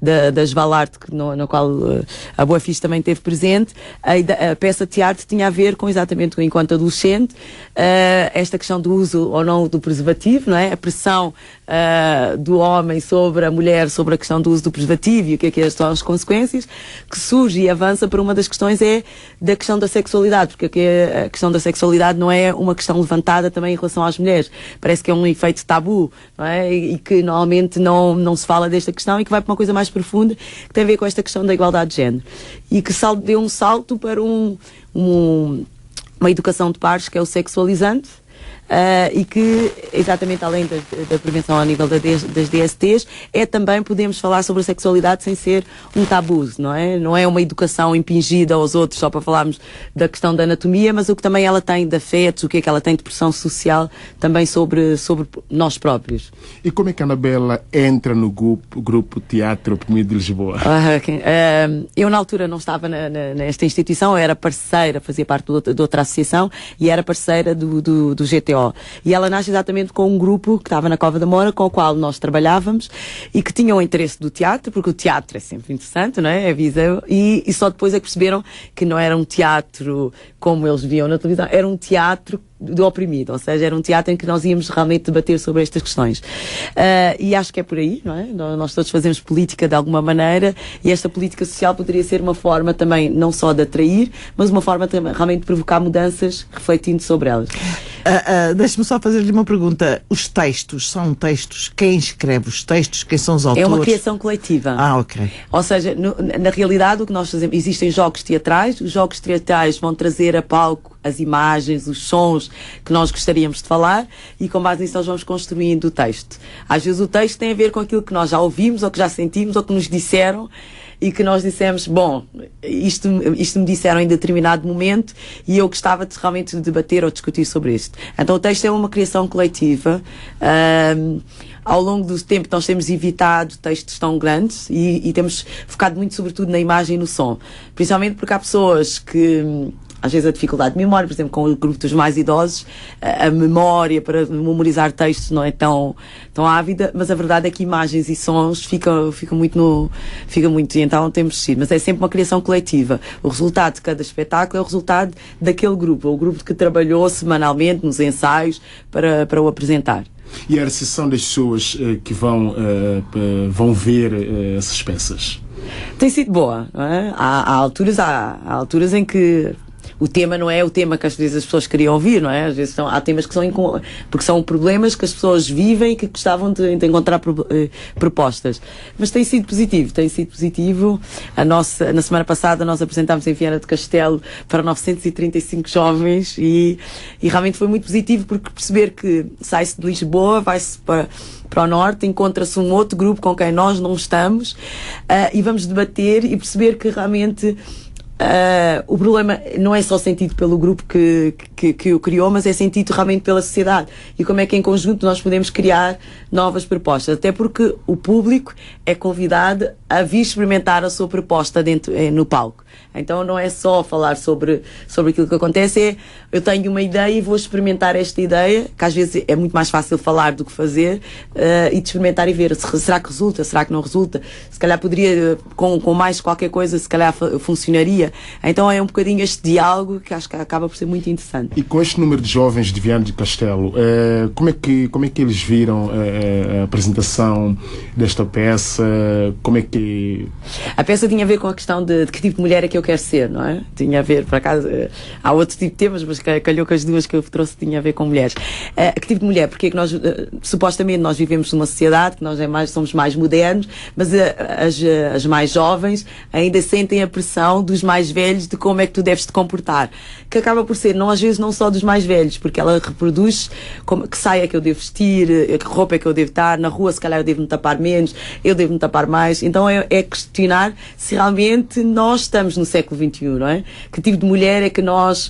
da Svalbard, na qual a Boa Fixe também esteve presente. A peça de teatro tinha a ver com, exatamente, enquanto adolescente, esta questão do uso ou não do preservativo, não é? A pressão do homem sobre a mulher, sobre a questão do uso do preservativo e o que é são as consequências, que surge e avança para uma das questões é da questão da sexualidade, porque a questão da sexualidade não é uma questão levantada também em relação às mulheres. Parece que é um efeito tabu, não é? E que normalmente não se fala desta questão e que vai para uma coisa mais profunda, que tem a ver com esta questão da igualdade de género. E que deu um salto para uma educação de pares que é o sexualizante, e que, exatamente além da prevenção ao nível das DSTs, também podemos falar sobre a sexualidade sem ser um tabu, não é? Não é uma educação impingida aos outros só para falarmos da questão da anatomia, mas o que também ela tem de afetos, o que é que ela tem de pressão social também sobre nós próprios. E como é que a Anabela entra no grupo Teatro Oprimido de Lisboa? Eu na altura não estava nesta instituição, eu era parceira, fazia parte de outra associação e era parceira do GTO. E ela nasce exatamente com um grupo que estava na Cova da Moura, com o qual nós trabalhávamos e que tinham o interesse do teatro, porque o teatro é sempre interessante, não é? É visível. E só depois é que perceberam que não era um teatro como eles viam na televisão, era um teatro do oprimido, ou seja, era um teatro em que nós íamos realmente debater sobre estas questões. E acho que é por aí, não é? Nós todos fazemos política de alguma maneira e esta política social poderia ser uma forma também, não só de atrair, mas uma forma também realmente de provocar mudanças refletindo sobre elas. Deixe-me só fazer-lhe uma pergunta. Os textos são textos? Quem escreve os textos? Quem são os autores? É uma criação coletiva. Ok. Ou seja, na realidade o que nós fazemos, existem jogos teatrais, os jogos teatrais vão trazer a palco as imagens, os sons que nós gostaríamos de falar e com base nisso nós vamos construindo o texto. Às vezes o texto tem a ver com aquilo que nós já ouvimos ou que já sentimos ou que nos disseram e que nós dissemos, bom, isto me disseram em determinado momento e eu gostava de realmente debater ou discutir sobre isto. Então o texto é uma criação coletiva. Ao longo do tempo nós temos evitado textos tão grandes e temos focado muito sobretudo na imagem e no som. Principalmente porque há pessoas que às vezes a dificuldade de memória, por exemplo, com o grupo dos mais idosos, a memória para memorizar textos não é tão ávida, mas a verdade é que imagens e sons fica muito, então temos sido, mas é sempre uma criação coletiva. O resultado de cada espetáculo é o resultado daquele grupo, o grupo que trabalhou semanalmente nos ensaios para o apresentar. E a recepção das pessoas que vão ver essas peças? Tem sido boa, não é? Há alturas em que o tema não é o tema que às vezes as pessoas queriam ouvir, não é? Às vezes há temas que porque são problemas que as pessoas vivem e que gostavam de encontrar propostas. Mas tem sido positivo. Na semana passada nós apresentámos em Viana do Castelo para 935 jovens e realmente foi muito positivo porque perceber que sai-se de Lisboa, vai-se para o norte, encontra-se um outro grupo com quem nós não estamos e vamos debater e perceber que realmente o problema não é só sentido pelo grupo que o criou, mas é sentido realmente pela sociedade e como é que em conjunto nós podemos criar novas propostas, até porque o público é convidado a vir experimentar a sua proposta no palco. Então não é só falar sobre aquilo que acontece, eu tenho uma ideia e vou experimentar esta ideia, que às vezes é muito mais fácil falar do que fazer, e de experimentar e ver, será que resulta, será que não resulta, se calhar poderia, com mais qualquer coisa, se calhar funcionaria. Então é um bocadinho este diálogo que acho que acaba por ser muito interessante. E com este número de jovens de Viana do Castelo, como é que eles viram a apresentação desta peça? Como é que... A peça tinha a ver com a questão de que tipo de mulher é que eu quero ser, não é? Tinha a ver, por acaso, há outro tipo de temas, mas calhou que as duas que eu trouxe tinha a ver com mulheres. Que tipo de mulher? Porque é que nós, supostamente, nós vivemos numa sociedade que nós somos mais modernos, mas as mais jovens ainda sentem a pressão dos mais velhos de como é que tu deves te comportar. Que acaba por ser, às vezes, não só dos mais velhos, porque ela reproduz que saia que eu devo vestir, que roupa é que eu devo estar, na rua se calhar eu devo me tapar menos, eu devo me tapar mais. Então é questionar se realmente nós estamos no século XXI, não é? Que tipo de mulher é que nós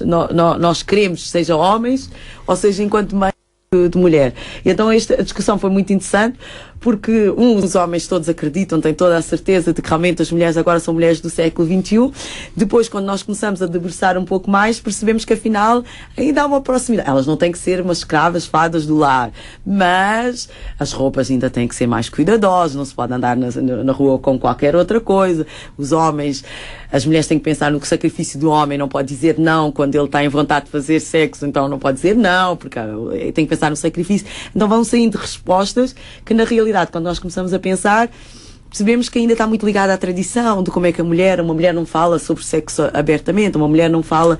queremos, seja homens ou seja enquanto meio de mulher. E então a discussão foi muito interessante porque os homens todos acreditam, têm toda a certeza de que realmente as mulheres agora são mulheres do século XXI. Depois, quando nós começamos a debruçar um pouco mais, percebemos que afinal ainda há uma proximidade. Elas não têm que ser umas escravas fadas do lar, mas as roupas ainda têm que ser mais cuidadosas, não se pode andar na rua com qualquer outra coisa. Os homens, as mulheres têm que pensar no sacrifício do homem, não pode dizer não quando ele está em vontade de fazer sexo, então não pode dizer não, porque tem que pensar no sacrifício. Então vão saindo respostas que, na realidade, quando nós começamos a pensar, percebemos que ainda está muito ligada à tradição de como é que uma mulher não fala sobre sexo abertamente, uma mulher não fala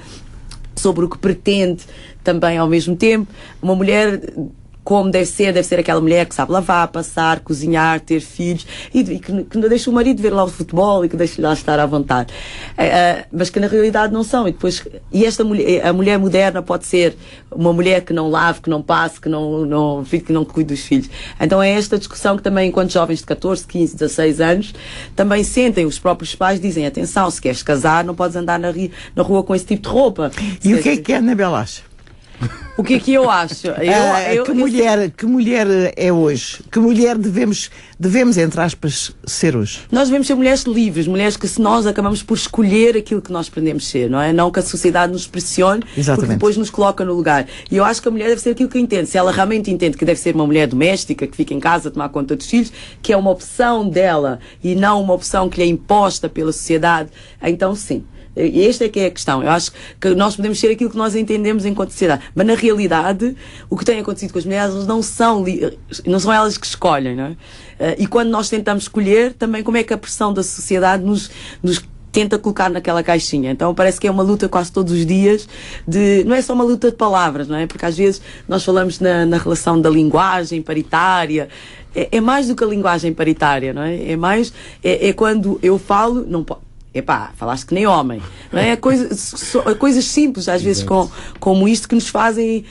sobre o que pretende também ao mesmo tempo. Uma mulher, como deve ser aquela mulher que sabe lavar, passar, cozinhar, ter filhos e que não deixa o marido ver lá o futebol e que deixa lá estar à vontade. Mas que na realidade não são. A mulher moderna pode ser uma mulher que não lave, que não passe, que não cuide dos filhos. Então é esta discussão que também, enquanto jovens de 14, 15, 16 anos, também sentem, os próprios pais dizem, atenção, se queres casar, não podes andar na rua com esse tipo de roupa. E o que é a Anabela acha? O que é que eu acho? Que mulher é hoje? Que mulher devemos, entre aspas, ser hoje? Nós devemos ser mulheres livres, mulheres que se nós acabamos por escolher aquilo que nós pretendemos ser, não é? Não que a sociedade nos pressione, exatamente, porque depois nos coloca no lugar. E eu acho que a mulher deve ser aquilo que entende. Se ela realmente entende que deve ser uma mulher doméstica, que fica em casa a tomar conta dos filhos, que é uma opção dela e não uma opção que lhe é imposta pela sociedade, então sim. E esta é que é a questão. Eu acho que nós podemos ser aquilo que nós entendemos enquanto sociedade. Mas, na realidade, o que tem acontecido com as mulheres, elas não são elas que escolhem, não é? E quando nós tentamos escolher, também como é que a pressão da sociedade nos tenta colocar naquela caixinha. Então parece que é uma luta quase todos os dias não é só uma luta de palavras, não é? Porque às vezes nós falamos na relação da linguagem paritária. É mais do que a linguagem paritária, não é? É quando eu falo, não pode. Falaste que nem homem, não é? Coisas simples, às vezes, como isto, que nos fazem,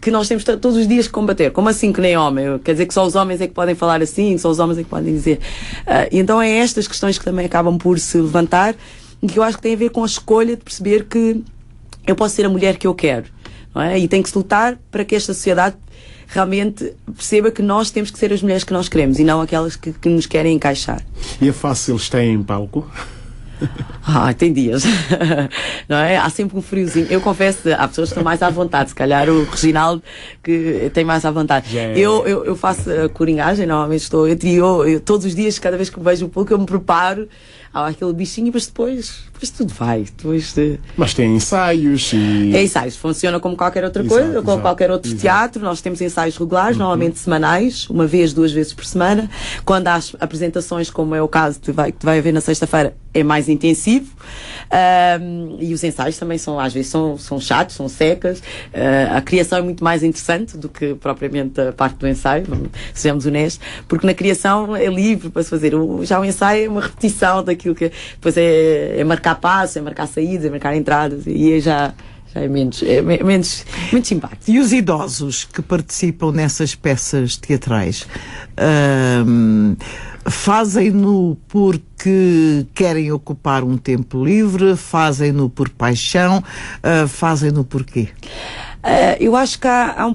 que nós temos todos os dias que combater. Como assim que nem homem? Quer dizer que só os homens é que podem falar assim, só os homens é que podem dizer. E então é estas questões que também acabam por se levantar, e que eu acho que tem a ver com a escolha de perceber que eu posso ser a mulher que eu quero, não é? E tem que se lutar para que esta sociedade realmente perceba que nós temos que ser as mulheres que nós queremos e não aquelas que nos querem encaixar. E é fácil estar em palco? Tem dias, não é? Há sempre um friozinho. Eu confesso, há pessoas que estão mais à vontade, se calhar o Reginaldo que tem mais à vontade. Yeah. Eu faço a coringagem, normalmente eu todos os dias, cada vez que vejo o público, eu me preparo aquele bichinho, mas depois tudo vai. Mas tem ensaios e... ensaios, funciona como qualquer outra coisa, como qualquer outro teatro. Nós temos ensaios regulares, normalmente semanais, 1 vez, 2 vezes por semana. Quando há apresentações, como é o caso que vai haver na sexta-feira, é mais intensivo. E os ensaios também às vezes são chatos, são secas. A criação é muito mais interessante do que propriamente a parte do ensaio, sejamos honestos, porque na criação é livre para se fazer. Já o ensaio é uma repetição daquilo que depois é marcar passos, é marcar saídas, é marcar entradas, e já é menos simpático. E os idosos que participam nessas peças teatrais fazem-no porque querem ocupar um tempo livre, fazem-no por paixão, fazem-no porquê? Eu acho que há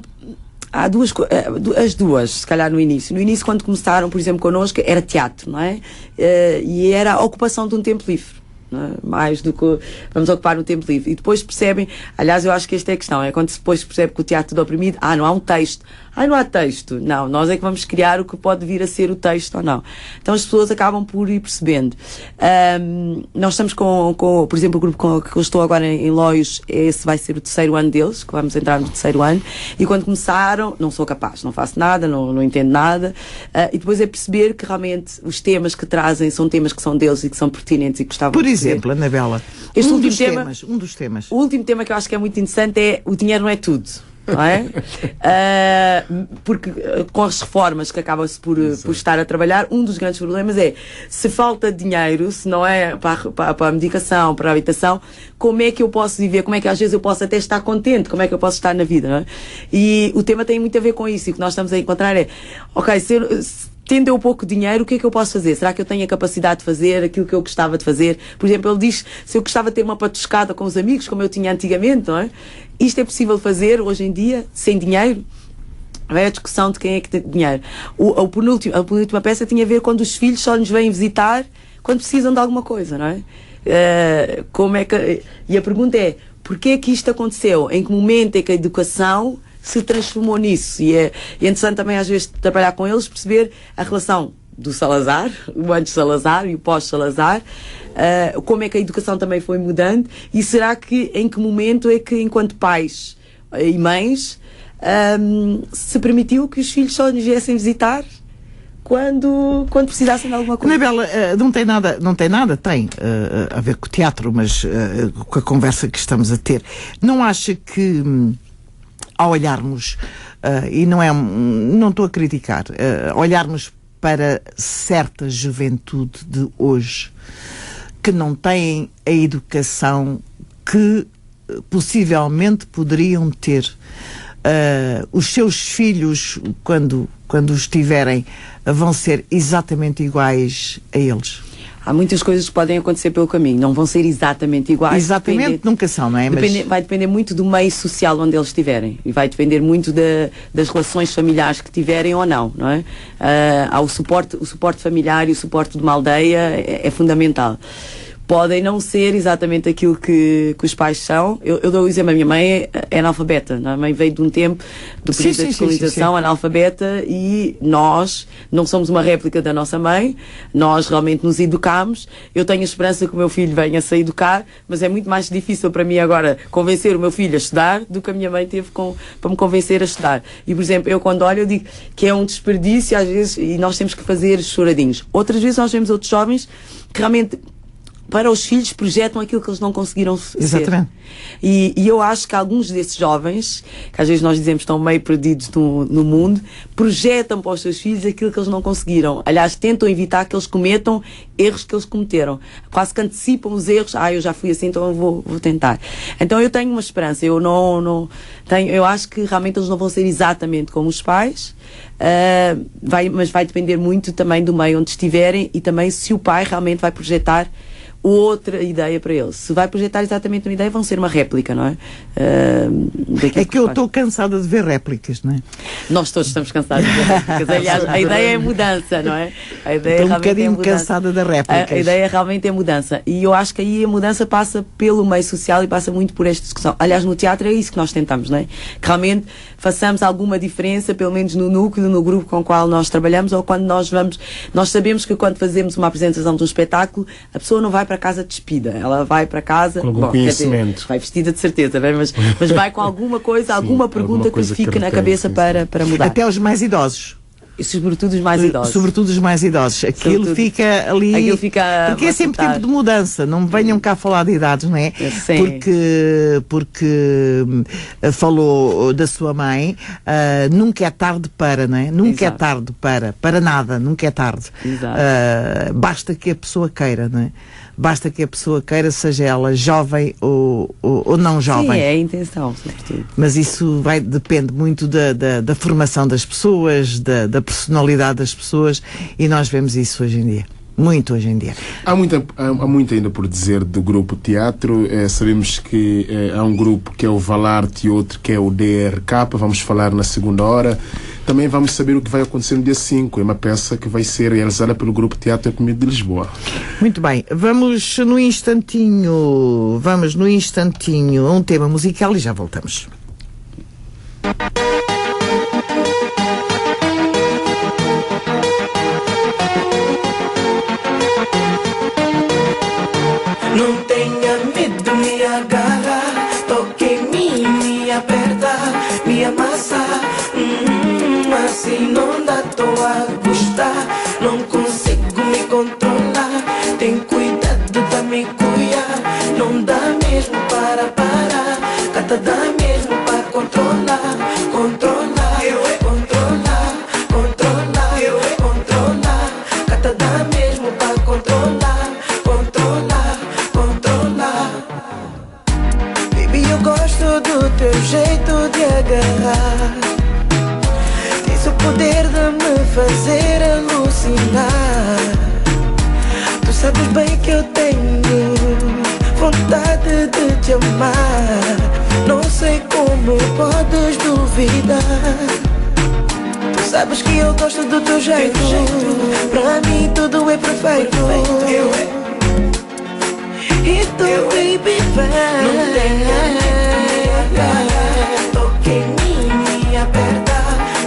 as duas, se calhar no início. No início, quando começaram, por exemplo, connosco, era teatro, não é? E era a ocupação de um tempo livre. Mais do que vamos ocupar no tempo livre. E depois percebem, aliás, eu acho que esta é a questão, é quando depois percebe que o teatro do oprimido, não há um texto. Não há texto. Não, nós é que vamos criar o que pode vir a ser o texto ou não. Então as pessoas acabam por ir percebendo. Nós estamos por exemplo, o grupo que eu estou agora em Loios, esse vai ser o 3º ano deles, que vamos entrar no 3º ano, e quando começaram, não sou capaz, não faço nada, não entendo nada, e depois é perceber que realmente os temas que trazem são temas que são deles e que são pertinentes e que gostavam de Por exemplo, Anabela, um dos temas. O último tema que eu acho que é muito interessante é: o dinheiro não é tudo. Não é? Porque com as reformas que acaba-se por estar a trabalhar, um dos grandes problemas é: se falta dinheiro, se não é para a medicação, para a habitação, como é que eu posso viver? Como é que às vezes eu posso até estar contente? Como é que eu posso estar na vida? Não é? E o tema tem muito a ver com isso, e o que nós estamos a encontrar é: tendo eu pouco dinheiro, o que é que eu posso fazer? Será que eu tenho a capacidade de fazer aquilo que eu gostava de fazer? Por exemplo, ele diz, se eu gostava de ter uma patuscada com os amigos, como eu tinha antigamente, não é? Isto é possível fazer hoje em dia, sem dinheiro? vai a discussão de quem é que tem dinheiro. A penúltima peça tinha a ver quando os filhos só nos vêm visitar quando precisam de alguma coisa, não é? E a pergunta é, porquê é que isto aconteceu? Em que momento é que a educação se transformou nisso? E é interessante também às vezes trabalhar com eles, perceber a relação do Salazar, o antes-Salazar e o pós-Salazar, como é que a educação também foi mudando, e será que, em que momento é que, enquanto pais e mães, se permitiu que os filhos só nos viessem visitar quando precisassem de alguma coisa? Anabela, tem a ver com o teatro, mas com a conversa que estamos a ter. Não acha que, ao olharmos, e não estou a criticar, olharmos para certa juventude de hoje que não têm a educação que possivelmente poderiam ter, os seus filhos, quando os tiverem, vão ser exatamente iguais a eles? Há muitas coisas que podem acontecer pelo caminho, não vão ser exatamente iguais. Exatamente, nunca são, não é? Vai depender muito do meio social onde eles estiverem, e vai depender muito das relações familiares que tiverem ou não, não é? Há o suporte familiar e o suporte de uma aldeia é fundamental. Podem não ser exatamente aquilo que os pais são. Eu dou o exemplo, a minha mãe é analfabeta. A mãe veio de um tempo do período da descolonização, analfabeta, e nós não somos uma réplica da nossa mãe, nós realmente nos educámos. Eu tenho a esperança que o meu filho venha se educar, mas é muito mais difícil para mim agora convencer o meu filho a estudar do que a minha mãe teve para me convencer a estudar. E, por exemplo, eu quando olho, eu digo que é um desperdício às vezes, e nós temos que fazer choradinhos. Outras vezes nós vemos outros jovens que realmente, para os filhos, projetam aquilo que eles não conseguiram ser. Exatamente. E eu acho que alguns desses jovens, que às vezes nós dizemos que estão meio perdidos no mundo, projetam para os seus filhos aquilo que eles não conseguiram. Aliás, tentam evitar que eles cometam erros que eles cometeram. Quase que antecipam os erros. Eu já fui assim, então eu vou tentar. Então eu tenho uma esperança. Eu acho que realmente eles não vão ser exatamente como os pais, mas vai depender muito também do meio onde estiverem, e também se o pai realmente vai projetar outra ideia para eles. Se vai projetar exatamente uma ideia, vão ser uma réplica, não é? É que eu estou cansada de ver réplicas, não é? Nós todos estamos cansados de ver réplicas. Aliás, a ideia é mudança, não é? Estou um bocadinho cansada da réplica. A ideia realmente é mudança. E eu acho que aí a mudança passa pelo meio social e passa muito por esta discussão. Aliás, no teatro é isso que nós tentamos, não é? Que realmente façamos alguma diferença, pelo menos no núcleo, no grupo com o qual nós trabalhamos, ou quando nós vamos. Nós sabemos que quando fazemos uma apresentação de um espetáculo, a pessoa não vai para casa despida, ela vai para casa com algum conhecimento. Dizer, vai vestida de certeza, mas vai com alguma coisa, alguma pergunta que fique na cabeça para mudar. Até os mais idosos. E sobretudo os mais idosos. Sobretudo os mais idosos. Aquilo fica ali. Porque é sempre tempo de mudança. Não me venham cá falar de idades, não é? Sim. Porque falou da sua mãe. Nunca é tarde para, não é? Nunca é tarde para nada. Nunca é tarde. Basta que a pessoa queira, não é? Basta que a pessoa queira, seja ela jovem ou não jovem. Sim, é a intenção, sobretudo. Mas isso depende muito da formação das pessoas, da personalidade das pessoas, e nós vemos isso hoje em dia. Muito hoje em dia. Há muito ainda por dizer do grupo teatro. Sabemos que há um grupo que é o Valarte e outro que é o DRK. Vamos falar na segunda hora. Também vamos saber o que vai acontecer no dia 5. É uma peça que vai ser realizada pelo grupo Teatro Comigo de Lisboa. Muito bem. Vamos no instantinho a um tema musical e já voltamos. Não tenha medo, me agarra, toque em mim, me aperta, me amassa, assim não dá, tô a gostar, não consigo me controlar, tem cuidado da me cuidar, não dá mesmo para parar, cata dá mesmo para controlar, controlar, controlar, controlar, controlar, cata dá mesmo para controlar, controlar, controlar. Baby, eu gosto do teu jeito de agarrar, tens o poder de me fazer alucinar. Tu sabes bem que eu tenho vontade de te amar, não sei como podes duvidar. sabes que eu gosto do teu jeito. Pra mim tudo é perfeito. E tu, baby, vai. Não tem toque em mim, me aperta,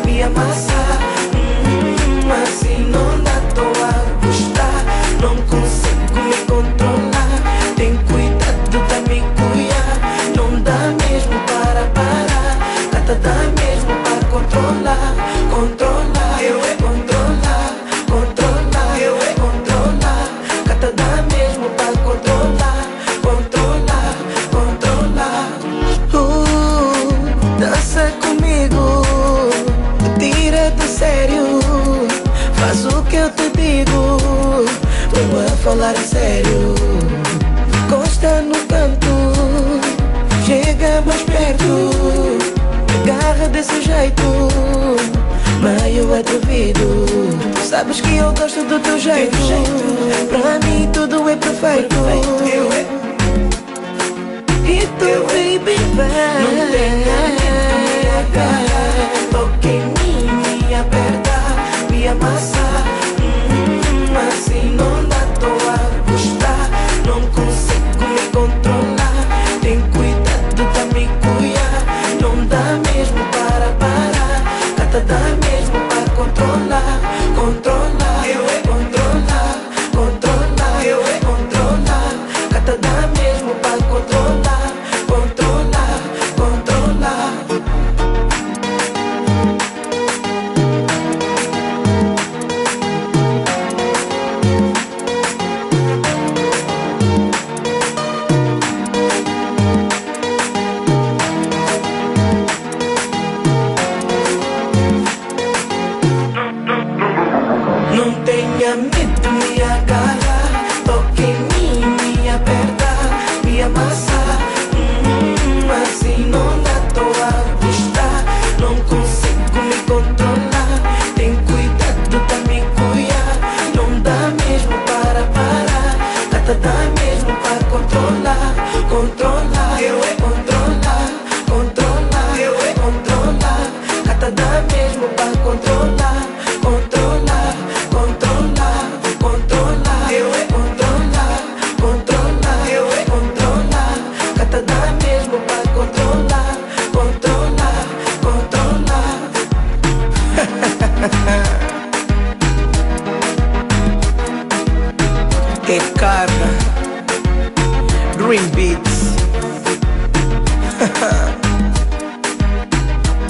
me amassa. Assim não dá, tô a gostar. Não consigo me controlar. Tem cuidado da me cuidar. Não dá mesmo para parar. Nada dá mesmo para controlar. Controlar, eu é controlar. Controlar, eu é controlar. Nada dá mesmo para controlar. Controlar, controlar. Dança comigo. Tira do sério. Faz o que eu te digo. Vou a falar sério. Encosta no canto. Chega mais perto. Agarra desse jeito. Meio atrevido. Sabes que eu gosto do teu jeito. Pra mim tudo é perfeito. E tu, baby, vai. Não tem toque em mim, me aperta, me amassa. Assim não dá, tô a gostar. Não consigo me controlar. Tem cuidado da me cuidar. Não dá mesmo para parar. Nada dá mesmo para controlar. Controlar, eu é controlar. Controlar, eu é controlar. Nada dá mesmo para controlar. Controlar, controlar. Não tenha medo, me agarra. Toque em mim, me aperta, me amassa. Assim não dá, tô a gostar. Não consigo me controlar. Tem cuidado da me cuidar. Não dá mesmo para parar. Nada dá mesmo para controlar. Controlar, eu é controlar. Controlar, eu é controlar. Nada dá mesmo para controlar. Controlar, controlar, controlar, eu é controlar. Controlar, eu é controlar. Nada dá mesmo para controlar. Controlar, controlar. É cara. Dream Beats.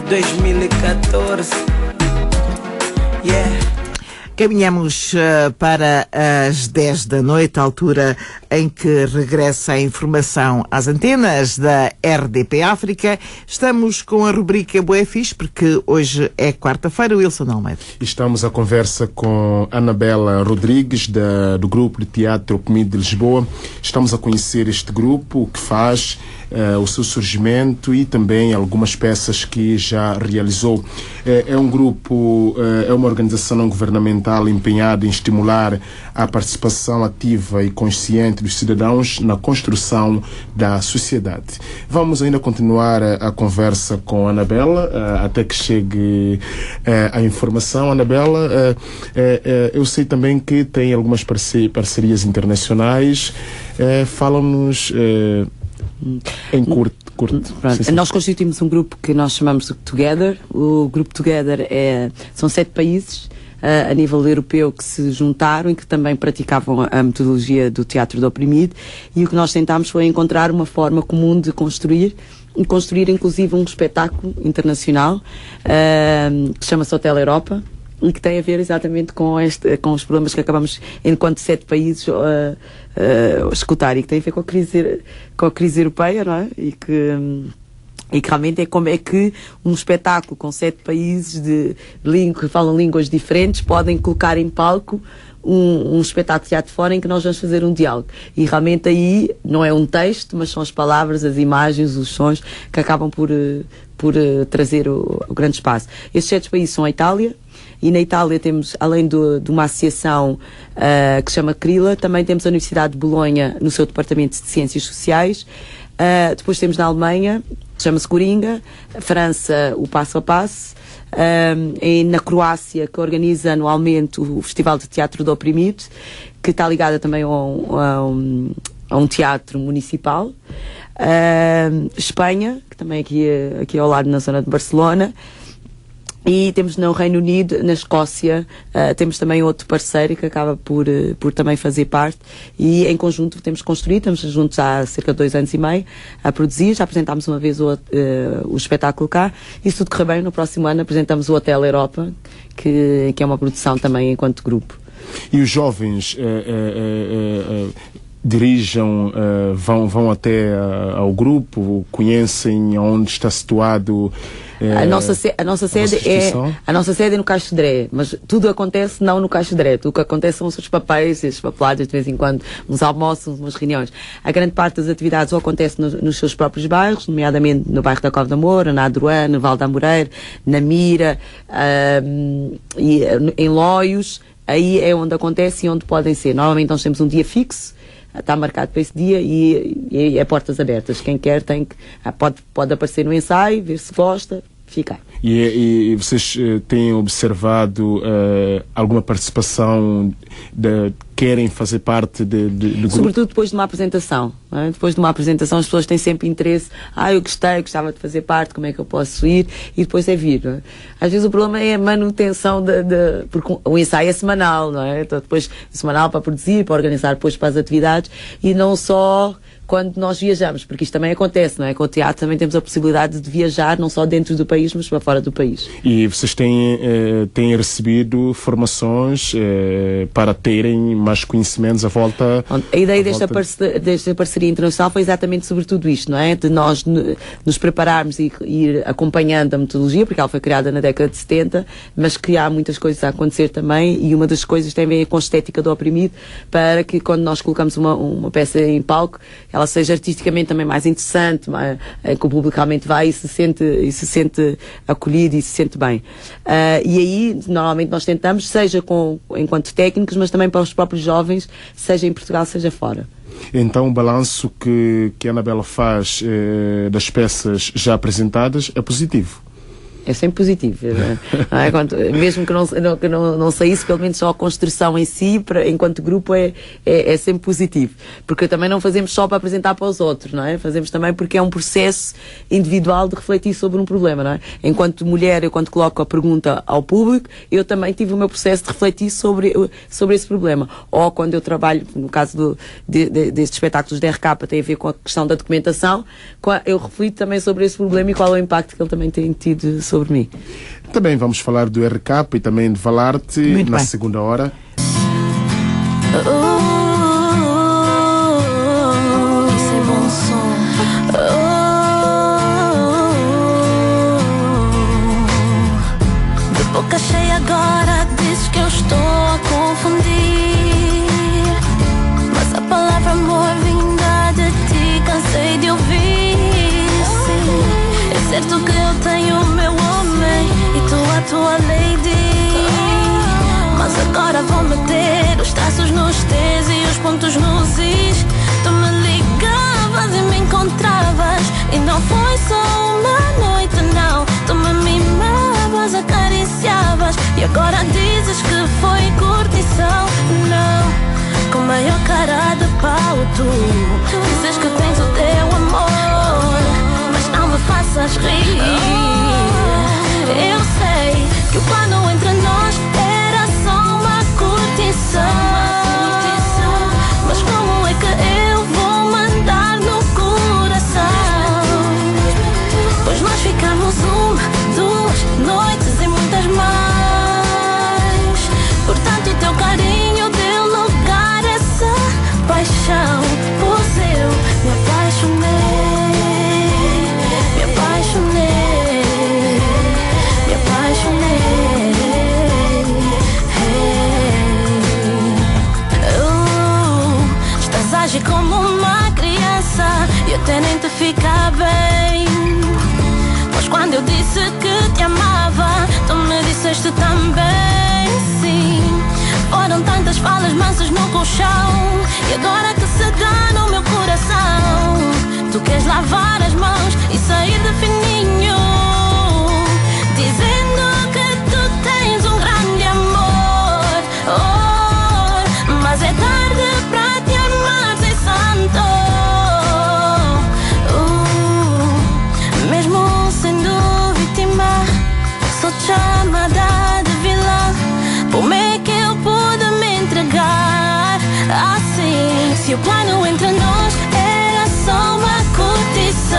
2014. Yeah. Caminhamos para as 10 da noite, a altura em que regressa a informação às antenas da RDP África. Estamos com a rubrica Bué Fixe, porque hoje é quarta-feira. Wilson Almeida. Estamos à conversa com Anabela Rodrigues, do grupo de teatro PMI de Lisboa. Estamos a conhecer este grupo, o que faz, o seu surgimento e também algumas peças que já realizou. É um grupo, é uma organização não governamental empenhada em estimular a participação ativa e consciente dos cidadãos na construção da sociedade. Vamos ainda continuar a conversa com a Anabela até que chegue a informação. Anabela, eu sei também que tem algumas parcerias internacionais. Fala-nos em curto. Nós constituímos um grupo que nós chamamos de Together. O grupo Together são 7 países a nível europeu que se juntaram e que também praticavam a metodologia do teatro do oprimido, e o que nós tentámos foi encontrar uma forma comum de construir inclusive um espetáculo internacional que chama-se Hotel Europa e que tem a ver exatamente com os problemas que acabamos, enquanto 7 países, escutar, e que tem a ver com a crise europeia, não é? E que realmente é como é que um espetáculo com 7 países que falam línguas diferentes podem colocar em palco um espetáculo de teatro fora em que nós vamos fazer um diálogo. E realmente aí não é um texto, mas são as palavras, as imagens, os sons que acabam por trazer o grande espaço. Estes 7 países são a Itália, e na Itália temos, além de uma associação que se chama CRILA, também temos a Universidade de Bolonha no seu departamento de Ciências Sociais. Depois temos na Alemanha, chama-se Coringa, França, o Passo a Passo, na Croácia, que organiza anualmente o Festival de Teatro do Oprimido, que está ligada também a um teatro municipal. Espanha, que também aqui ao lado, na zona de Barcelona. E temos no Reino Unido, na Escócia, temos também outro parceiro que acaba por também fazer parte, e em conjunto temos construído, estamos juntos há cerca de 2 anos e meio a produzir. Já apresentámos uma vez o espetáculo cá, e se tudo correr bem, no próximo ano apresentamos o Hotel Europa, que é uma produção também enquanto grupo. E os jovens dirigem, vão até ao grupo, conhecem onde está situado a nossa sede é no Caixo Dré, mas tudo acontece não no Caixo Dré. Tudo o que acontece são os seus papéis, esses papelados, de vez em quando, uns almoços, umas reuniões. A grande parte das atividades ou acontece nos seus próprios bairros, nomeadamente no bairro da Cova da Moura, na Adroã, no Val da Amoreira, na Mira, e em Loios. Aí é onde acontece e onde podem ser. Normalmente nós temos um dia fixo, está marcado para esse dia, e é portas abertas. Quem quer pode aparecer no ensaio, ver se gosta, ficar. E vocês têm observado alguma participação querem fazer parte do grupo? Sobretudo depois de uma apresentação. Não é? Depois de uma apresentação as pessoas têm sempre interesse. Eu gostava de fazer parte, como é que eu posso ir? E depois é vir. Não é? Às vezes o problema é a manutenção porque o ensaio é semanal, não é? Então depois semanal para produzir, para organizar depois para as atividades, e não só quando nós viajamos, porque isto também acontece, não é? Com o teatro também temos a possibilidade de viajar, não só dentro do país, mas para fora do país. E vocês têm recebido formações para terem mais conhecimentos à volta? A ideia desta parceria internacional foi exatamente sobre tudo isto, não é? De nós nos prepararmos e ir acompanhando a metodologia, porque ela foi criada na década de 70, mas que há muitas coisas a acontecer também, e uma das coisas tem a ver com a estética do oprimido, para que quando nós colocamos uma peça em palco, ela seja artisticamente também mais interessante, que o público realmente vai e se sente acolhido e se sente bem. E aí, normalmente nós tentamos, seja enquanto técnicos, mas também para os próprios jovens, seja em Portugal, seja fora. Então o balanço que a Anabela faz das peças já apresentadas é positivo? É sempre positivo. Não é? Mesmo que não saísse, pelo menos só a construção em si, enquanto grupo, é sempre positivo. Porque também não fazemos só para apresentar para os outros, não é? Fazemos também porque é um processo individual de refletir sobre um problema, não é? Enquanto mulher, eu quando coloco a pergunta ao público, eu também tive o meu processo de refletir sobre esse problema. Ou quando eu trabalho, no caso destes espetáculos da RK, tem a ver com a questão da documentação, eu reflito também sobre esse problema e qual é o impacto que ele também tem tido sobre mim. Também vamos falar do RK e também de Valarte na segunda hora. Isso é bom som. De boca cheia agora dizes que eu estou a confundir, mas a palavra amor vinda de ti cansei de ouvir. Sim, é certo que eu tenho o meu homem e tu a tua lady, mas agora vou meter os traços nos T's e os pontos nos I's. Tu me ligavas e me encontravas, e não foi só uma noite, não. Tu me mimavas, acariciavas, e agora dizes que foi curtição. Não, com maior cara de pau tu dizes que tens o teu amor, mas não me faças rir. Eu sei que o plano entre nós era só uma curtição, mas como é que eu vou mandar no coração? Pois nós ficamos 1, 2 noites e muitas mais. Portanto o teu carinho deu lugar a essa paixão, pois eu me apaixonei, me apaixonei, me apaixonei. Estás a agir como uma criança e até nem te fica bem. Mas quando eu disse que te amava, tu me disseste também sim. Foram tantas falas mansas no colchão, e agora que se dá no meu coração, tu queres lavar as mãos e sair de fininho, dizendo Se o plano entre nós era só uma curtição,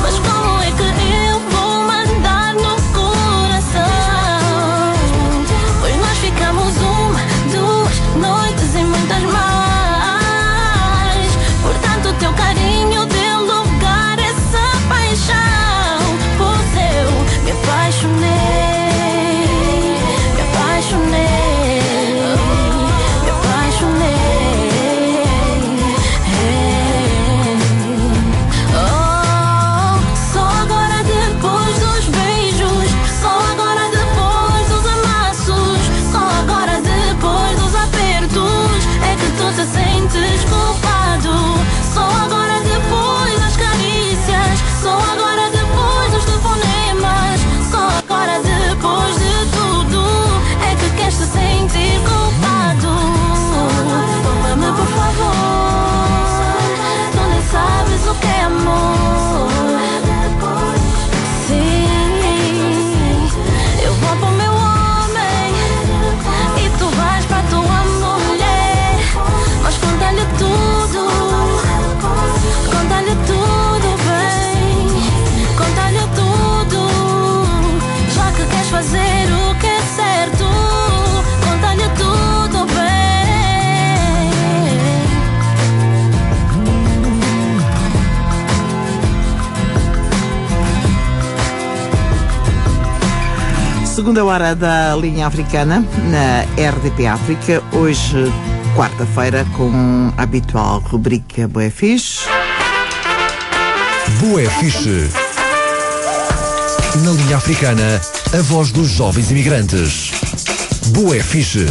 mas como é que eu vou mandar no coração? Pois nós ficamos 1, 2 noites e muitas mais. Portanto, o teu carinho deu lugar a essa paixão. Pois eu me apaixonei, me apaixonei, me apaixonei. Oh, só agora depois dos beijos, só agora depois dos amassos, só agora depois dos apertos é que tu te sentes culpado. Só agora depois das carícias, só agora depois dos telefonemas, só agora depois de tudo é que queres te sentir culpado. Ama-me por favor, tu nem sabes o que é amor. Sim, eu vou pro meu homem e tu vais pra tua mulher. Mas conta-lhe tudo, conta-lhe tudo, bem, conta-lhe tudo. Já que queres fazer o que é certo, conta-lhe tudo, bem. Segunda hora da linha africana na RDP África. Hoje, quarta-feira, com a habitual rubrica Bué Fixe. Bué Fixe. Na linha africana, a voz dos jovens imigrantes. Bué Fixe.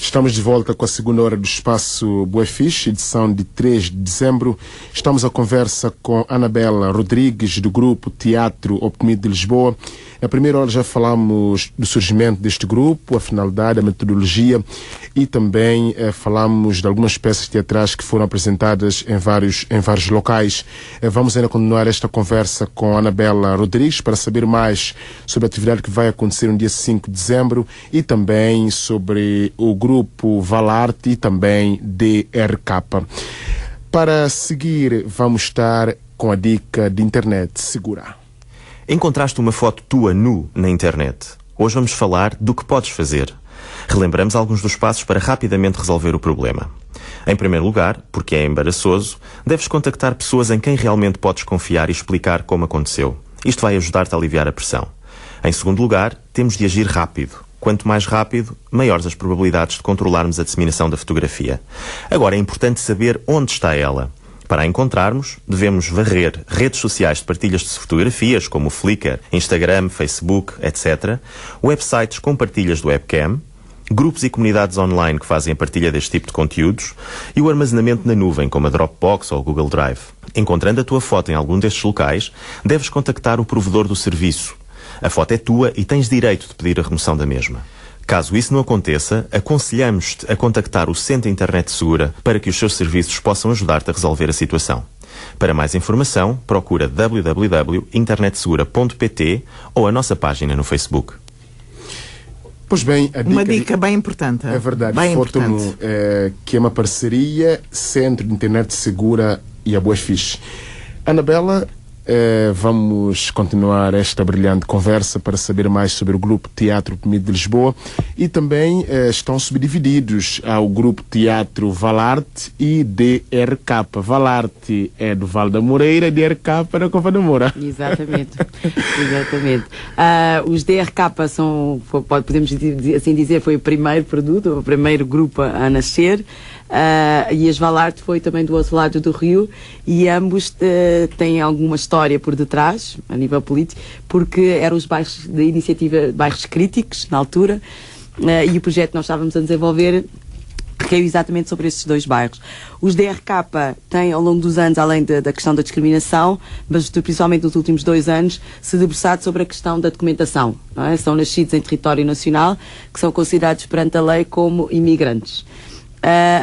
Estamos de volta com a segunda hora do espaço Bué Fixe, edição de 3 de dezembro. Estamos à conversa com Anabela Rodrigues, do grupo Teatro Oprimido de Lisboa. Na primeira hora já falamos do surgimento deste grupo, a finalidade, a metodologia e também falamos de algumas peças teatrais que foram apresentadas em vários locais. Vamos ainda continuar esta conversa com Anabela Rodrigues para saber mais sobre a atividade que vai acontecer no dia 5 de dezembro e também sobre o grupo Valarte e também DRK. Para seguir, vamos estar com a dica de internet segura. Encontraste uma foto tua nu na internet. Hoje vamos falar do que podes fazer. Relembramos alguns dos passos para rapidamente resolver o problema. Em primeiro lugar, porque é embaraçoso, deves contactar pessoas em quem realmente podes confiar e explicar como aconteceu. Isto vai ajudar-te a aliviar a pressão. Em segundo lugar, temos de agir rápido. Quanto mais rápido, maiores as probabilidades de controlarmos a disseminação da fotografia. Agora é importante saber onde está ela. Para a encontrarmos, devemos varrer redes sociais de partilhas de fotografias, como o Flickr, Instagram, Facebook, etc., websites com partilhas do webcam, grupos e comunidades online que fazem a partilha deste tipo de conteúdos e o armazenamento na nuvem, como a Dropbox ou o Google Drive. Encontrando a tua foto em algum destes locais, deves contactar o provedor do serviço. A foto é tua e tens direito de pedir a remoção da mesma. Caso isso não aconteça, aconselhamos-te a contactar o Centro Internet Segura para que os seus serviços possam ajudar-te a resolver a situação. Para mais informação, procura www.internetsegura.pt ou a nossa página no Facebook. Pois bem, uma dica bem importante. É verdade, bem Fotomo, que é uma parceria Centro de Internet Segura e a Bué Fixe. Anabela, vamos continuar esta brilhante conversa para saber mais sobre o grupo Teatro Oprimido de Lisboa e também estão subdivididos ao grupo Teatro Valarte e DRK. Valarte é do Val da Moreira e DRK é da Cova da Moura. Exatamente. Exatamente. Os DRK são, podemos assim dizer, foi o primeiro produto, o primeiro grupo a nascer. E as Valarte foi também do outro lado do rio e ambos têm alguma história por detrás, a nível político, porque eram os bairros da iniciativa, bairros críticos na altura, e o projeto que nós estávamos a desenvolver recaiu exatamente sobre esses dois bairros. Os DRK têm, ao longo dos anos, além da questão da discriminação, mas principalmente nos últimos 2 anos, se debruçado sobre a questão da documentação. Não é? São nascidos em território nacional, que são considerados perante a lei como imigrantes.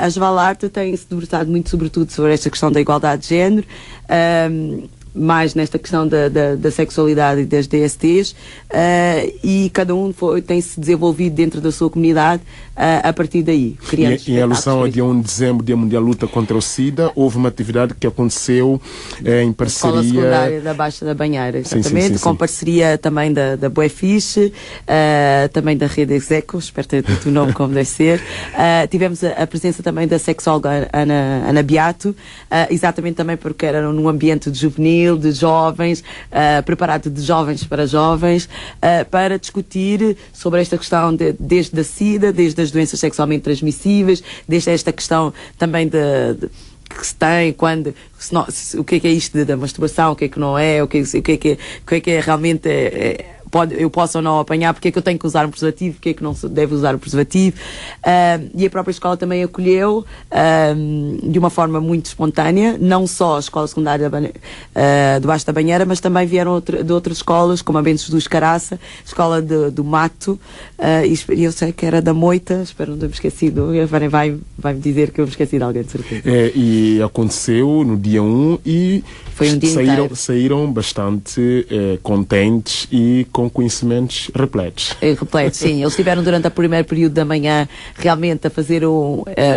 As Valarte têm-se debruçado muito, sobretudo, sobre esta questão da igualdade de género. mais nesta questão da sexualidade e das DSTs, e cada um tem-se desenvolvido dentro da sua comunidade a partir daí. Em alusão ao dia 1 de dezembro, Dia Mundial de Luta contra o SIDA, houve uma atividade que aconteceu em parceria... Escola Secundária da Baixa da Banheira, exatamente, com parceria também da Buefiche, também da Rede Execo, espero ter dito o nome como deve ser. Tivemos a presença também da sexóloga Ana Beato, exatamente também porque era num ambiente juvenil, de jovens, preparado de jovens para jovens, para discutir sobre esta questão desde a SIDA, desde as doenças sexualmente transmissíveis, desde esta questão também que se tem o que é isto da masturbação, o que é que não é, o que é que é realmente eu posso ou não apanhar, porque é que eu tenho que usar um preservativo, porque é que não se deve usar o preservativo, e a própria escola também acolheu de uma forma muito espontânea, não só a escola secundária do Baixo da Banheira, mas também vieram de outras escolas, como a Bento Jesus Caraça, escola do Mato, e eu sei que era da Moita, espero não ter me esquecido, vai-me dizer que eu me esqueci de alguém, de certeza. E aconteceu no dia 1 e foi um dia saíram bastante contentes e com conhecimentos repletos. Repletos, sim. Eles estiveram durante o primeiro período da manhã realmente a fazer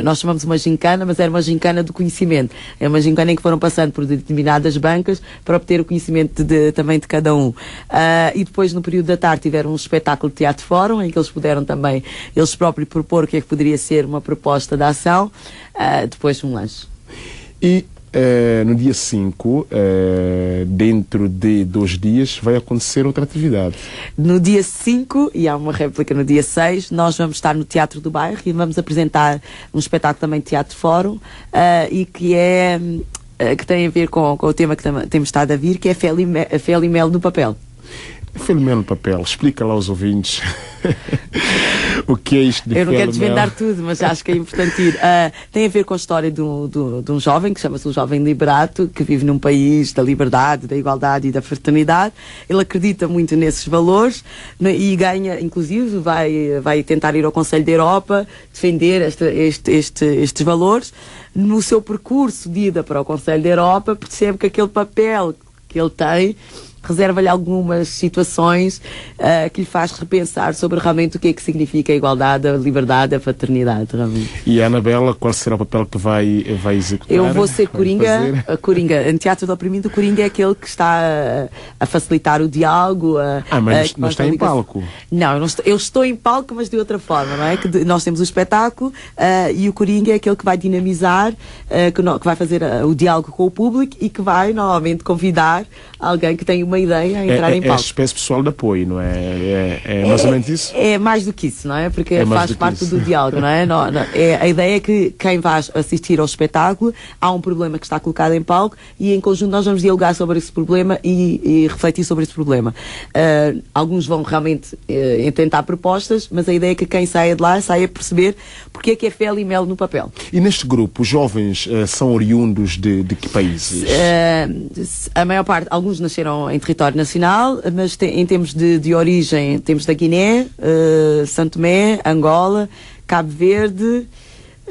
nós chamamos uma gincana, mas era uma gincana do conhecimento. É uma gincana em que foram passando por determinadas bancas para obter o conhecimento também de cada um. E depois, no período da tarde, tiveram um espetáculo de teatro fórum, em que eles puderam também, eles próprios, propor o que é que poderia ser uma proposta de ação, depois um lanche. E no dia 5, dentro de 2 dias, vai acontecer outra atividade. No dia 5, e há uma réplica no dia 6, nós vamos estar no Teatro do Bairro e vamos apresentar um espetáculo também de teatro fórum, e que tem a ver com o tema que temos estado a vir, que é a Fel e Mel no papel. Fel e Mel no papel, explica lá aos ouvintes o que é isto de Eu não Fel quero e Mel. desvendar tudo, mas acho que é importante ir. Tem a ver com a história de um jovem, que chama-se o Jovem Liberato, que vive num país da liberdade, da igualdade e da fraternidade. Ele acredita muito nesses valores, e ganha, inclusive, vai tentar ir ao Conselho da Europa defender estes valores. No seu percurso de ida para o Conselho da Europa, percebe que aquele papel que ele tem reserva-lhe algumas situações que lhe faz repensar sobre realmente o que é que significa a igualdade, a liberdade, a fraternidade, realmente. E a Anabela, qual será o papel que vai executar? Eu vou ser Coringa. A Coringa, em Teatro do Oprimido, o Coringa é aquele que está a facilitar o diálogo. Mas não está em palco? Não, eu estou em palco, mas de outra forma, não é? Nós temos o espetáculo, e o Coringa é aquele que vai dinamizar, que vai fazer o diálogo com o público e que vai, novamente, convidar alguém que tem uma ideia a entrar em palco. É a espécie pessoal de apoio, não é? É mais ou menos isso? É mais do que isso, não é? Porque faz parte do diálogo, não é? A ideia é que quem vai assistir ao espetáculo, há um problema que está colocado em palco e em conjunto nós vamos dialogar sobre esse problema e refletir sobre esse problema. Alguns vão realmente tentar propostas, mas a ideia é que quem saia de lá saia a perceber porque é Fel e Mel no papel. E neste grupo, os jovens são oriundos de que países? A maior parte, alguns nasceram em território nacional, mas em termos de origem, temos da Guiné, São Tomé, Angola, Cabo Verde,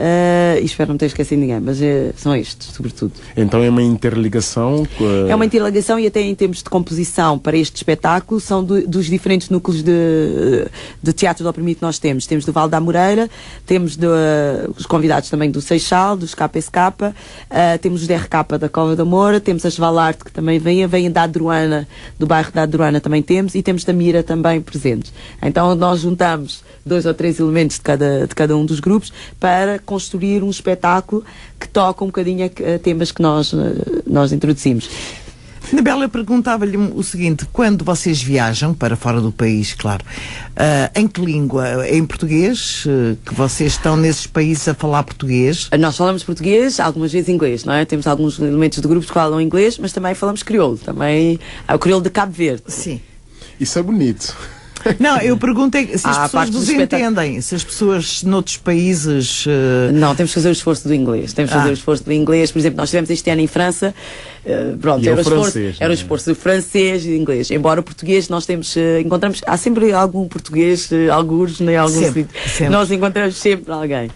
e espero não ter esquecido ninguém, mas são estes, sobretudo. Então é uma interligação? É uma interligação, e até em termos de composição para este espetáculo são dos diferentes núcleos de teatro do oprimido que nós temos. Temos do Val da Moreira, temos os convidados também do Seixal, dos KSK, temos os DRK da Cova da Moura, temos as Valarte que também vêm da Adruana, do bairro da Adruana também temos, e temos da Mira também presentes. Então nós juntamos 2 ou 3 elementos de cada um dos grupos para construir um espetáculo que toca um bocadinho a temas que nós introduzimos. Anabela, eu perguntava-lhe o seguinte: quando vocês viajam para fora do país, claro, em que língua? É em português? Que vocês estão nesses países a falar português? Nós falamos português, algumas vezes inglês, não é? Temos alguns elementos do grupo que falam inglês, mas também falamos crioulo. Também o crioulo de Cabo Verde. Sim. Isso é bonito. Não, eu perguntei se as pessoas nos entendem, se as pessoas noutros países... Não, temos que fazer o esforço do inglês. Temos que fazer o esforço do inglês. Por exemplo, nós tivemos este ano em França, era o esforço do francês e do inglês. Embora o português nós encontramos, há sempre algum português, alguns, nem alguns. Sempre. Nós encontramos sempre alguém.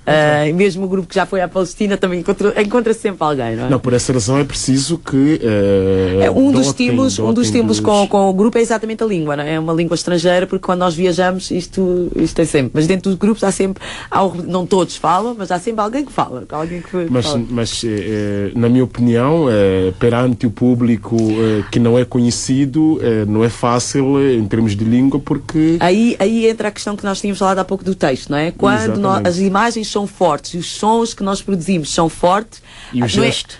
E mesmo o grupo que já foi à Palestina também encontra-se sempre alguém, não é? Não, por essa razão é preciso que um dos estímulos com o grupo é exatamente a língua, não é? É uma língua estrangeira, porque quando nós viajamos isto é sempre, mas dentro dos grupos há sempre, não todos falam, mas há sempre alguém que fala, alguém que fala. Mas na minha opinião, perante o público que não é conhecido, não é fácil em termos de língua, porque aí entra a questão que nós tínhamos falado há pouco do texto, não é? Quando as imagens são fortes e os sons que nós produzimos são fortes, e o gesto.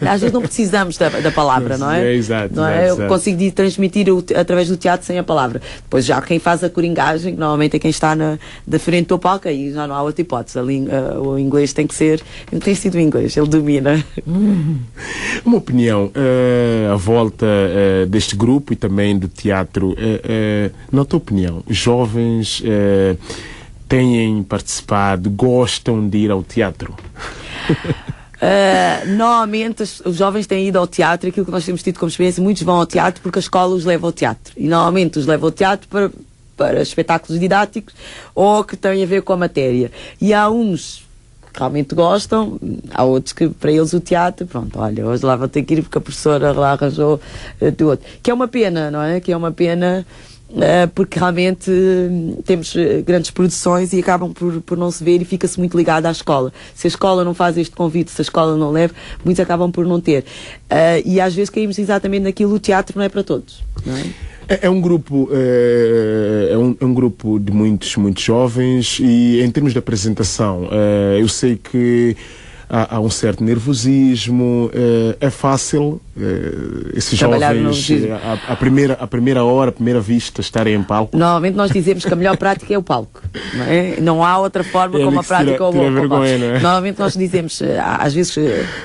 Às vezes não precisamos da palavra, não é? Exato. Eu consigo transmitir através do teatro sem a palavra. Depois já quem faz a coringagem, normalmente é quem está da frente do palco, aí já não há outra hipótese. O inglês tem sido o inglês, ele domina. Uma opinião à volta deste grupo e também do teatro, na tua opinião, os jovens têm participado, gostam de ir ao teatro? Normalmente os jovens têm ido ao teatro, aquilo que nós temos tido como experiência, muitos vão ao teatro porque a escola os leva ao teatro, e normalmente os leva ao teatro para espetáculos didáticos ou que têm a ver com a matéria, e há uns que realmente gostam, há outros que para eles o teatro, pronto, olha, hoje lá vou ter que ir porque a professora lá arranjou do outro, que é uma pena, não é? Que é uma pena, porque realmente temos grandes produções e acabam por não se ver, e fica-se muito ligado à escola. Se a escola não faz este convite, se a escola não leva, muitos acabam por não ter. E às vezes caímos exatamente naquilo, o teatro não é para todos, não é? É um grupo de muitos jovens, e em termos de apresentação, eu sei que há um certo nervosismo, é fácil esses jovens à primeira hora, à primeira vista, estarem em palco? Normalmente nós dizemos que a melhor prática é o palco, não é? Não há outra forma como a prática ou o palco. Normalmente nós dizemos, às vezes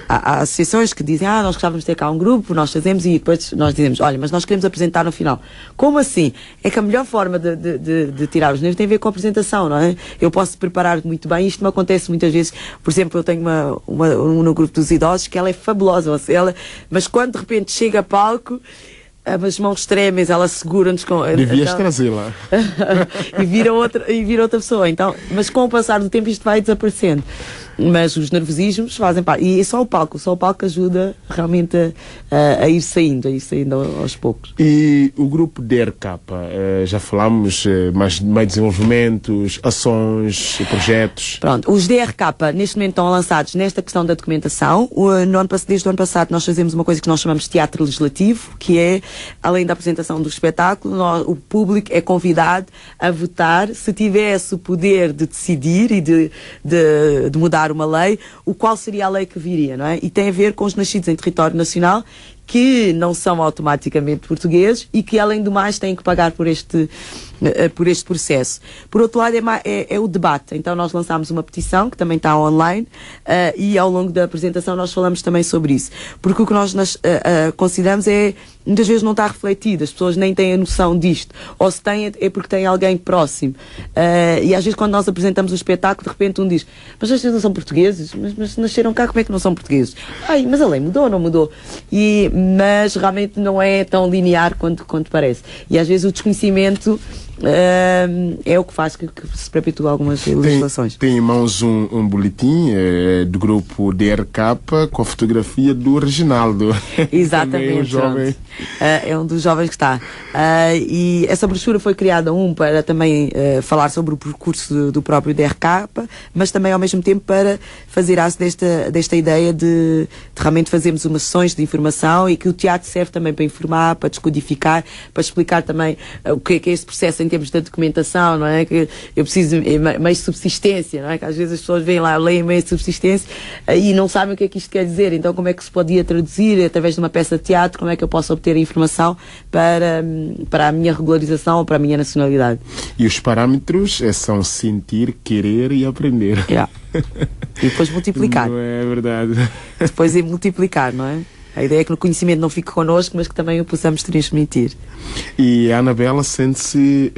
há associações que dizem, nós gostávamos de ter cá um grupo, nós fazemos, e depois nós dizemos, olha, mas nós queremos apresentar no final. Como assim? É que a melhor forma de tirar os nervos tem a ver com a apresentação, não é? Eu posso preparar muito bem, isto me acontece muitas vezes. Por exemplo, eu tenho uma no grupo dos idosos que ela é fabulosa, mas quando de repente chega a palco, as mãos tremem, ela segura-nos com... Devias trazê-la. e vira outra pessoa. Então, mas com o passar do tempo isto vai desaparecendo. Mas os nervosismos fazem parte. E só o palco ajuda realmente a ir saindo aos poucos. E o grupo DRK, já falámos, mais desenvolvimentos, ações, projetos? Pronto, os DRK neste momento estão lançados nesta questão da documentação. Desde o ano passado nós fazemos uma coisa que nós chamamos de teatro legislativo, que é, além da apresentação do espetáculo, o público é convidado a votar, se tivesse o poder de decidir e de mudar uma lei, qual seria a lei que viria, não é? E tem a ver com os nascidos em território nacional, que não são automaticamente portugueses e que, além do mais, têm que pagar por este processo. Por outro lado, é o debate. Então nós lançámos uma petição, que também está online, e ao longo da apresentação nós falamos também sobre isso. Porque o que nós consideramos muitas vezes não está refletido, as pessoas nem têm a noção disto. Ou se têm, é porque têm alguém próximo. E às vezes quando nós apresentamos o espetáculo, de repente um diz, mas estes não são portugueses? Mas nasceram cá, como é que não são portugueses? Mas a lei mudou ou não mudou? Mas realmente não é tão linear quanto parece. E às vezes o desconhecimento é o que faz que se perpetue algumas legislações. Tem em mãos um boletim do grupo DRK com a fotografia do Reginaldo. Exatamente. Jovem. É um dos jovens que está. E essa brochura foi criada para também falar sobre o percurso do próprio DRK, mas também ao mesmo tempo para fazer aço desta ideia de realmente fazermos umas sessões de informação, e que o teatro serve também para informar, para descodificar, para explicar também o que é este processo em termos da documentação, não é? Que eu preciso meio de subsistência, não é? Que às vezes as pessoas vêm lá, leem meio de subsistência e não sabem o que é que isto quer dizer. Então como é que se podia traduzir através de uma peça de teatro, como é que eu posso obter a informação para a minha regularização ou para a minha nacionalidade. E os parâmetros são sentir, querer e aprender. E depois multiplicar. Não é verdade. Depois é multiplicar, não é? A ideia é que o conhecimento não fique connosco, mas que também o possamos transmitir. E a Anabela sente-se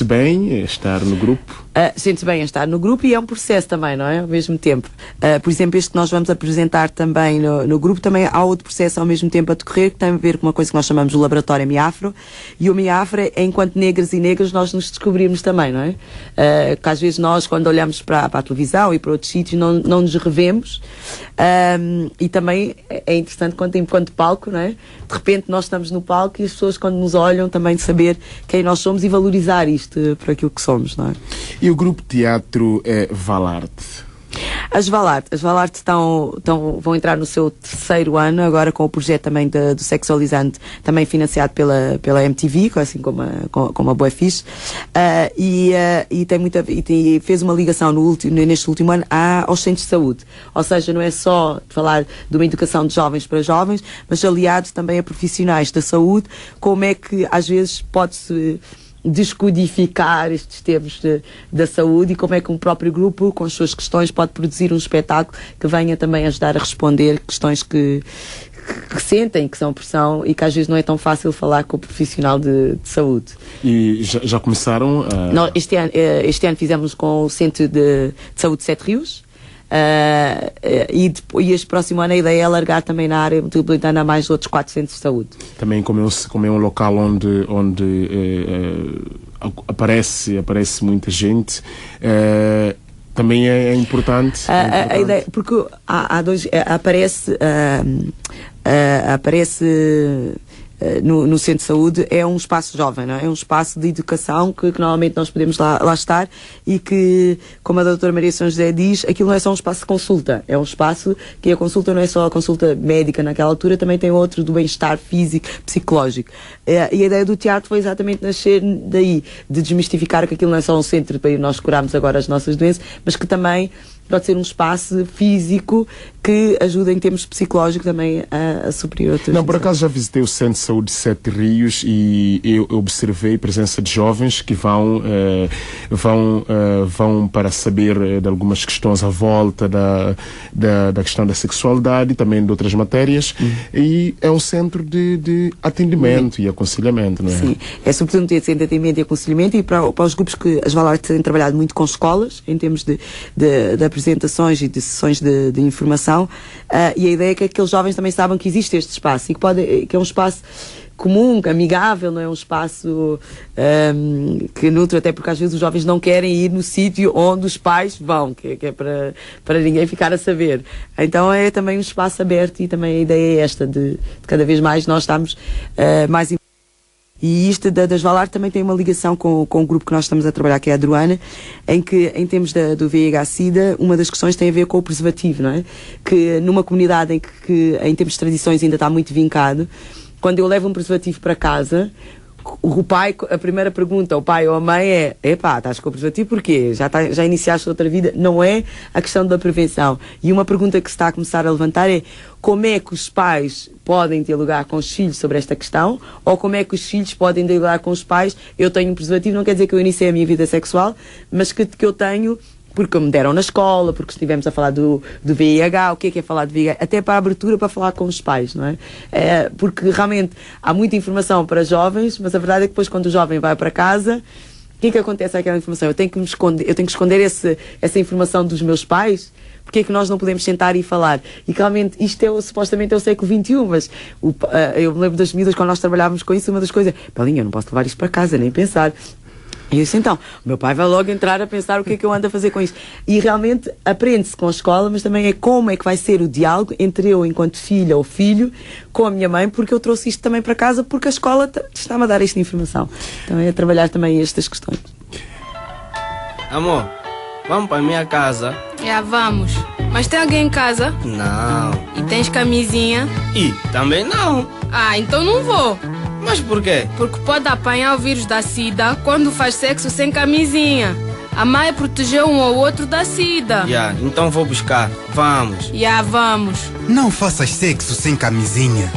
bem estar no grupo? Sente-se bem estar no grupo e é um processo também, não é? Ao mesmo tempo. Por exemplo, este que nós vamos apresentar também no grupo, também há outro processo ao mesmo tempo a decorrer, que tem a ver com uma coisa que nós chamamos de laboratório MIAFRO. E o MIAFRO é enquanto negras e negras nós nos descobrimos também, não é? Que às vezes nós, quando olhamos para a televisão e para outros sítios, não nos revemos. E também é interessante enquanto palco, não é? De repente nós estamos no palco e as pessoas, quando nos olham, também de saber quem nós somos e valorizar isto por aquilo que somos, não é? E o grupo teatro é Valarte? As Valarte vão entrar no seu 3º ano, agora com o projeto também do Sexualizante, também financiado pela MTV, assim como a Bué Fixe, e fez uma ligação neste último ano aos centros de saúde. Ou seja, não é só falar de uma educação de jovens para jovens, mas aliados também a profissionais da saúde, como é que às vezes pode-se descodificar estes termos da saúde e como é que um próprio grupo, com as suas questões, pode produzir um espetáculo que venha também ajudar a responder questões que sentem, que são pressão e que às vezes não é tão fácil falar com o profissional de saúde. E já começaram a... Nós, este ano fizemos com o Centro de Saúde de Sete Rios. E este próximo ano a ideia é alargar também na área metropolitana a mais outros 4 centros de saúde. Também como é um local onde aparece muita gente, também é importante. A ideia, porque há dois, aparece no centro de saúde, é um espaço jovem, não é? É um espaço de educação que normalmente nós podemos lá estar e que, como a doutora Maria São José diz, aquilo não é só um espaço de consulta, é um espaço que a consulta não é só a consulta médica naquela altura, também tem outro do bem-estar físico, psicológico. E a ideia do teatro foi exatamente nascer daí, de desmistificar que aquilo não é só um centro para nós curarmos agora as nossas doenças, mas que também pode ser um espaço físico que ajuda em termos psicológicos também a suprir outras. Não, por acaso já visitei o Centro de Saúde de Sete Rios e eu observei a presença de jovens que vão para saber de algumas questões à volta da questão da sexualidade e também de outras matérias. E é um centro de atendimento e aconselhamento, não é? Sim, é sobretudo um centro de atendimento e aconselhamento, e para os grupos que as Valarte têm trabalhado muito com escolas, em termos de apresentações e de sessões de informação, e a ideia é que aqueles jovens também saibam que existe este espaço e que é um espaço comum, amigável, não é um espaço que nutre, até porque às vezes os jovens não querem ir no sítio onde os pais vão, que é para ninguém ficar a saber. Então é também um espaço aberto, e também a ideia é esta, de cada vez mais nós estamos mais. E isto das Valarte também tem uma ligação com o grupo que nós estamos a trabalhar, que é a Druana, em que, em termos do VIH-Sida, uma das questões tem a ver com o preservativo, não é? Que numa comunidade que em termos de tradições ainda está muito vincado, quando eu levo um preservativo para casa, o pai, a primeira pergunta ao pai ou à mãe é: epá, estás com o preservativo porquê? Já iniciaste outra vida? Não é a questão da prevenção. E uma pergunta que se está a começar a levantar é: como é que os pais podem dialogar com os filhos sobre esta questão? Ou como é que os filhos podem dialogar com os pais? Eu tenho um preservativo, não quer dizer que eu iniciei a minha vida sexual, mas que eu tenho porque me deram na escola, porque estivemos a falar do VIH, o que é falar de VIH, até para a abertura para falar com os pais, não é? Porque realmente há muita informação para jovens, mas a verdade é que depois, quando o jovem vai para casa, o que acontece àquela informação? Eu tenho que esconder essa informação dos meus pais. Porque é que nós não podemos sentar e falar? E realmente isto supostamente é o século XXI, mas eu me lembro das miúdas, quando nós trabalhávamos com isso, uma das coisas: Pelinha, eu não posso levar isto para casa, nem pensar. E eu disse: então, o meu pai vai logo entrar a pensar o que é que eu ando a fazer com isto. E realmente aprende-se com a escola, mas também é como é que vai ser o diálogo entre eu, enquanto filha ou filho, com a minha mãe, porque eu trouxe isto também para casa, porque a escola está-me a dar esta informação. Então é trabalhar também estas questões. Amor, vamos para a minha casa? Já vamos. Mas tem alguém em casa? Não. E tens camisinha? E também não. Ah, então não vou. Mas por quê? Porque pode apanhar o vírus da SIDA quando faz sexo sem camisinha. A mãe protegeu um ou outro da SIDA. Então vou buscar. Vamos. Vamos. Não faças sexo sem camisinha.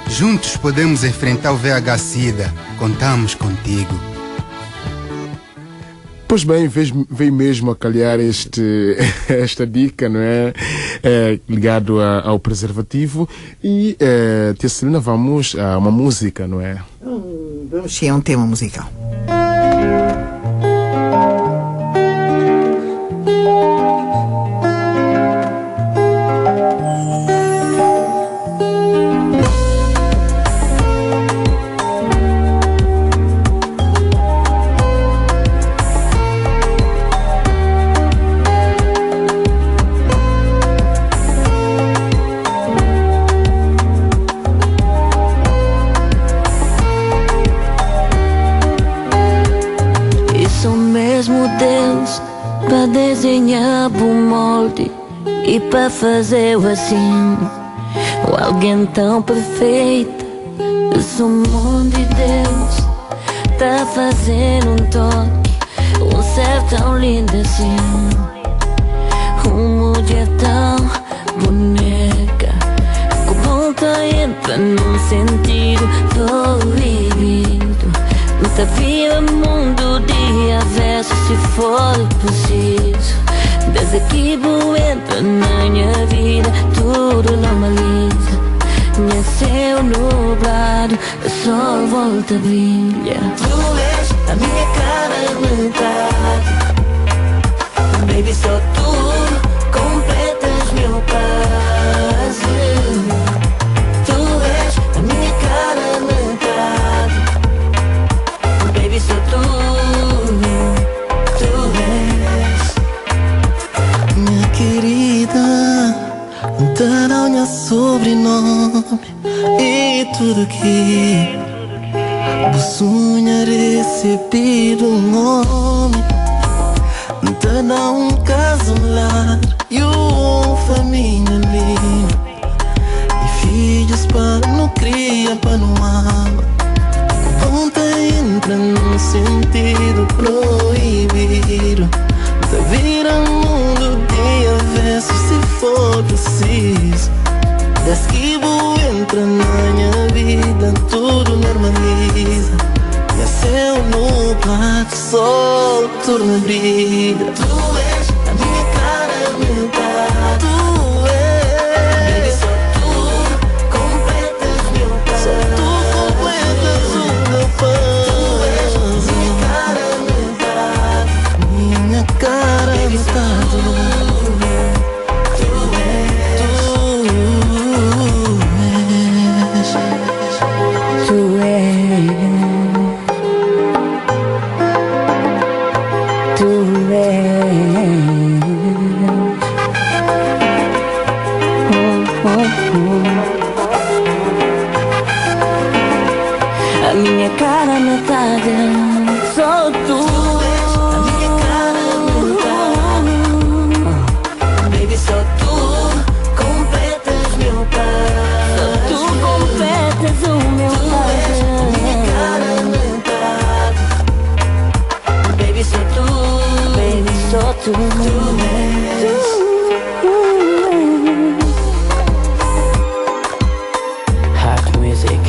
Juntos podemos enfrentar o VIH-Sida. Contamos contigo. Pois bem, veio mesmo a calhar esta dica, não é? Ligado ao preservativo. E, tia Celina, vamos a uma música, não é? Vamos sim, é um tema musical. Para desenhar o molde e para fazer assim, alguém tão perfeito. Esse mundo de Deus tá fazendo um toque, um ser tão lindo assim, uma mulher tão boneca, que ponta entra num sentido proibido. Nunca vi o mundo de avesso, se for preciso. Desde que vou entra na minha vida, tudo normaliza. Meu céu nublado, o sol volta a brilhar. Tu és a minha cara metade, baby, só tu completas meu passo. Tu és a minha cara metade, baby, só tu és. Minha querida, dará o meu sobrenome e tudo que vos sonhar receber um homem, dará um caso lar e uma família linda, e filhos para não criar, para não amar. Conta entra num sentido proibido, da vira mundo de avesso, se for preciso. Desde que vou entra na minha vida, tudo normaliza. E a céu nublado, sol turno brilha. Tu és a minha cara metade, tu és, baby, só tu completas meu pai. Só tu completas o meu pai. Tu és a minha cara metade, minha cara metade. A minha cara metade, só tu. A minha cara metade, baby, só tu completas meu pai. Só tu completas o meu pai. A minha cara metade, baby, só tu. Baby, só tu. Hot music.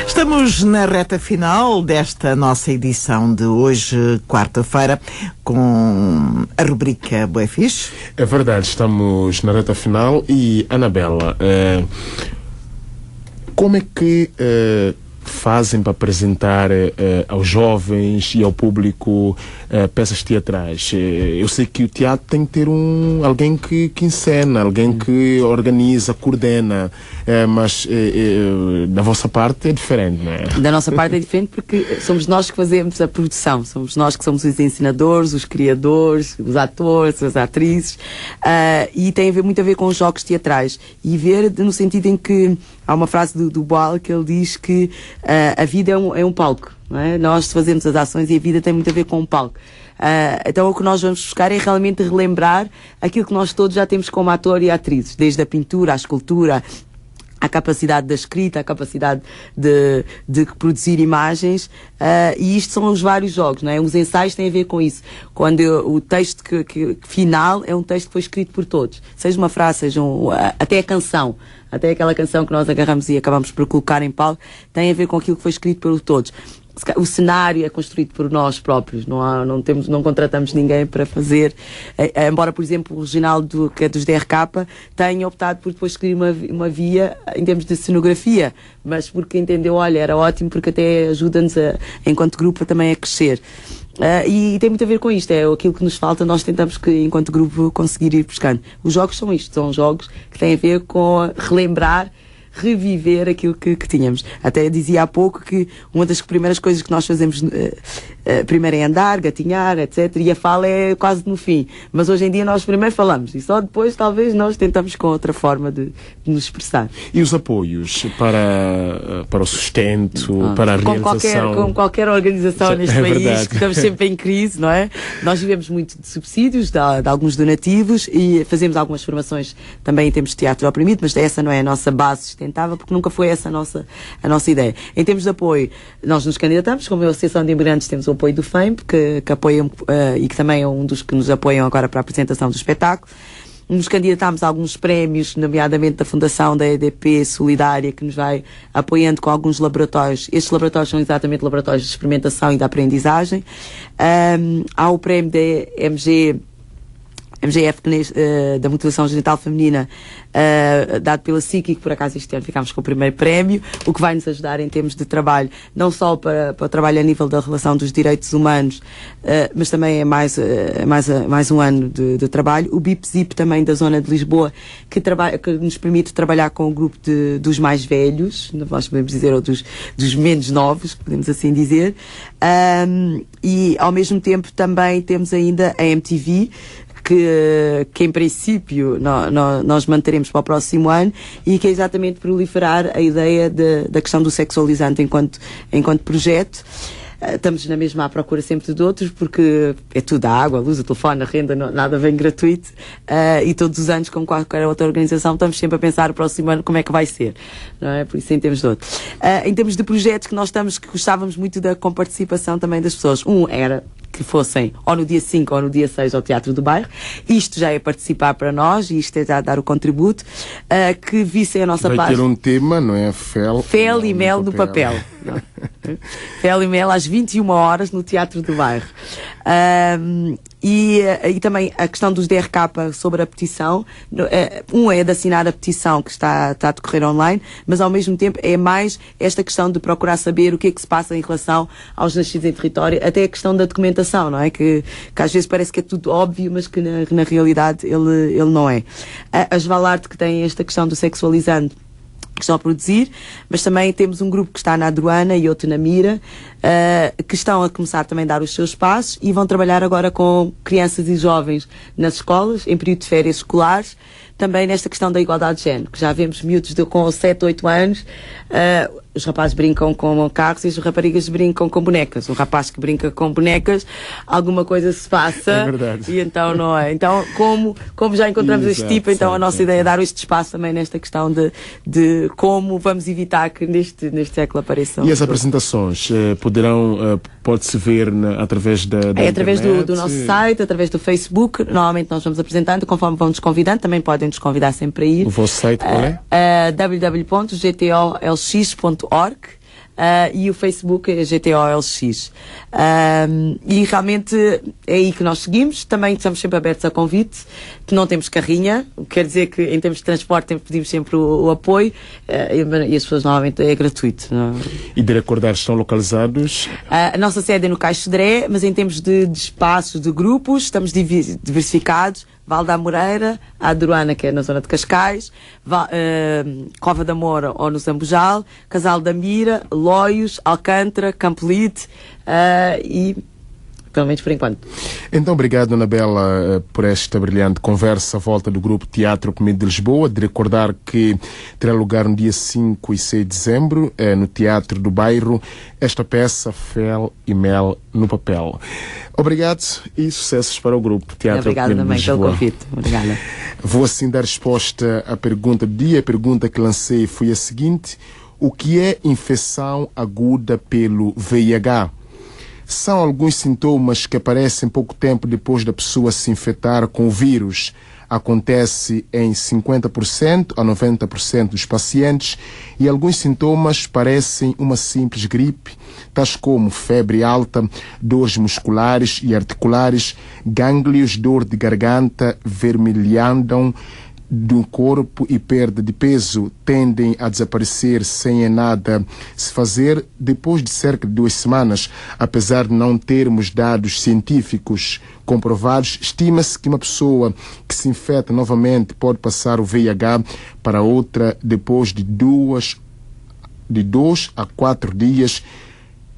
Estamos na reta final desta nossa edição de hoje, quarta-feira, com a rubrica Bué Fixe. É verdade, estamos na reta final. E, Anabela, como é que fazem para apresentar aos jovens e ao público peças teatrais? Eu sei que o teatro tem que ter alguém que encena, alguém que organiza, coordena, mas da vossa parte é diferente, não é? Da nossa parte é diferente porque somos nós que fazemos a produção, somos nós que somos os ensinadores, os criadores, os atores, as atrizes, e tem muito a ver com os jogos teatrais, e ver no sentido em que há uma frase do Boal que ele diz que a vida é um palco, não é? Nós fazemos as ações e a vida tem muito a ver com um palco. Então o que nós vamos buscar é realmente relembrar aquilo que nós todos já temos como ator e atrizes, desde a pintura, a escultura, à capacidade da escrita, à capacidade de produzir imagens, e isto são os vários jogos, não é? Os ensaios têm a ver com isso. Quando o texto final é um texto que foi escrito por todos. Seja uma frase, seja até a canção, até aquela canção que nós agarramos e acabamos por colocar em palco, tem a ver com aquilo que foi escrito por todos. O cenário é construído por nós próprios, não contratamos ninguém para fazer, embora, por exemplo, o Reginaldo, que é dos DRK, tenha optado por depois escrever uma via em termos de cenografia, mas porque entendeu, olha, era ótimo, porque até ajuda-nos, enquanto grupo, também a crescer. E tem muito a ver com isto, é aquilo que nos falta, nós tentamos que, enquanto grupo, conseguir ir buscando. Os jogos são isto, são jogos que têm a ver com relembrar, reviver aquilo que tínhamos. Até dizia há pouco que uma das primeiras coisas que nós fazemos primeiro é andar, gatinhar, etc. E a fala é quase no fim. Mas hoje em dia nós primeiro falamos e só depois talvez nós tentamos com outra forma de nos expressar. E os apoios para o sustento, para a realização? Com qualquer organização neste país, verdade. que estamos sempre em crise, não é? Nós vivemos muito de subsídios, de alguns donativos, e fazemos algumas formações também em termos de teatro oprimido, mas essa não é a nossa base sustentável, porque nunca foi essa a nossa ideia. Em termos de apoio, nós nos candidatamos, como a Associação de Imigrantes temos o apoio do FEM, que apoia e que também é um dos que nos apoiam agora para a apresentação do espetáculo. Nos candidatámos a alguns prémios, nomeadamente da Fundação da EDP Solidária, que nos vai apoiando com alguns laboratórios. Estes laboratórios são exatamente laboratórios de experimentação e de aprendizagem. Há o prémio da MGF, da Mutilação Genital Feminina, dado pela SIC, que por acaso este ano ficámos com o primeiro prémio, o que vai nos ajudar em termos de trabalho, não só para o trabalho a nível da relação dos direitos humanos, mas também é mais um ano de trabalho. O BIP-ZIP também da zona de Lisboa, que nos permite trabalhar com o grupo dos mais velhos, nós podemos dizer, ou dos menos novos, podemos assim dizer, e ao mesmo tempo também temos ainda a MTV, que em princípio nós manteremos para o próximo ano, e que é exatamente proliferar a ideia da questão do sexualizante enquanto projeto. Estamos na mesma à procura sempre de outros, porque é tudo a água, a luz, o telefone, a renda, nada vem gratuito, e todos os anos, como qualquer outra organização, estamos sempre a pensar o próximo ano como é que vai ser, não é? Por isso, em termos de outro. Em termos de projetos que que gostávamos muito da comparticipação também das pessoas. Era que fossem ou no dia 5 ou no dia 6 ao Teatro do Bairro. Isto já é participar para nós, e isto é já dar o contributo, que vissem a nossa página. Vai ter um tema, não é? Fel e mel no papel. Fel e mel às 21 horas no Teatro do Bairro. E também a questão dos DRK sobre a petição. É de assinar a petição que está a decorrer online, mas ao mesmo tempo é mais esta questão de procurar saber o que é que se passa em relação aos nascidos em território, até a questão da documentação, não é? Que às vezes parece que é tudo óbvio, mas que na realidade ele não é. As Valarte, que tem esta questão do sexualizante, que estão a produzir, mas também temos um grupo que está na Adruana e outro na Mira, que estão a começar também a dar os seus passos e vão trabalhar agora com crianças e jovens nas escolas, em período de férias escolares, também nesta questão da igualdade de género, que já vemos miúdos com 7, 8 anos, os rapazes brincam com carros e as raparigas brincam com bonecas. O rapaz que brinca com bonecas, alguma coisa se passa. É verdade. E então não é. Então, como já encontramos este tipo, então a nossa ideia é dar este espaço também nesta questão de como vamos evitar que neste século apareçam. E as apresentações pode-se ver através da através internet? do nosso site, através do Facebook. Normalmente nós vamos apresentando, conforme vamos convidando, também podem nos convidar sempre a ir. O vosso site qual é? www.gtolx.org. E o Facebook é GTOLX. E realmente é aí que nós seguimos. Também estamos sempre abertos a convite. Não temos carrinha, o que quer dizer que em termos de transporte pedimos sempre o apoio, e as pessoas normalmente é gratuito. Não? E de recordar, estão localizados? A nossa sede é no Caixo de Dré, mas em termos de espaços, de grupos, estamos diversificados. Val da Moreira, a Adruana, que é na zona de Cascais, Cova da Moura ou no Zambujal, Casal da Mira, Loios, Alcântara, Campolite, e pelo menos por enquanto. Então, obrigado, Anabela, por esta brilhante conversa à volta do grupo Teatro Comida de Lisboa. De recordar que terá lugar no dia 5 e 6 de dezembro, no Teatro do Bairro, esta peça Fel e Mel no Papel. Obrigado e sucessos para o grupo Teatro Obrigada Comida de também Lisboa. pelo convite. Obrigada. Vou assim dar resposta à pergunta do dia. A pergunta que lancei foi a seguinte: o que é infecção aguda pelo VIH? São alguns sintomas que aparecem pouco tempo depois da pessoa se infectar com o vírus. Acontece em 50% a 90% dos pacientes e alguns sintomas parecem uma simples gripe, tais como febre alta, dores musculares e articulares, gânglios, dor de garganta, vermelhidão do corpo e perda de peso tendem a desaparecer sem nada se fazer depois de cerca de 2 semanas. Apesar de não termos dados científicos comprovados, estima-se que uma pessoa que se infecta novamente pode passar o VIH para outra depois de 2 a 4 dias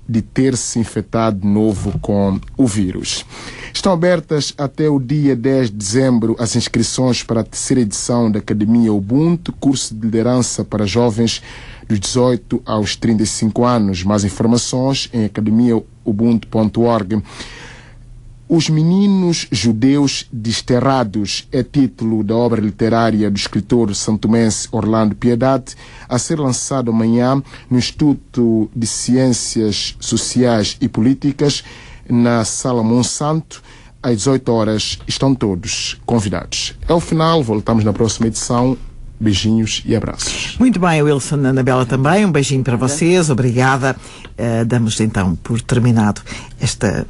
de ter se infectado de novo com o vírus. Estão abertas até o dia 10 de dezembro as inscrições para a 3ª edição da Academia Ubuntu, curso de liderança para jovens dos 18 aos 35 anos. Mais informações em academiaubuntu.org. Os Meninos Judeus Desterrados é título da obra literária do escritor santomense Orlando Piedade, a ser lançado amanhã no Instituto de Ciências Sociais e Políticas, na Sala Monsanto, às 18 horas. Estão todos convidados. É o final, voltamos na próxima edição. Beijinhos e abraços. Muito bem, Wilson, Anabela também, um beijinho para vocês, obrigada. Damos então por terminado esta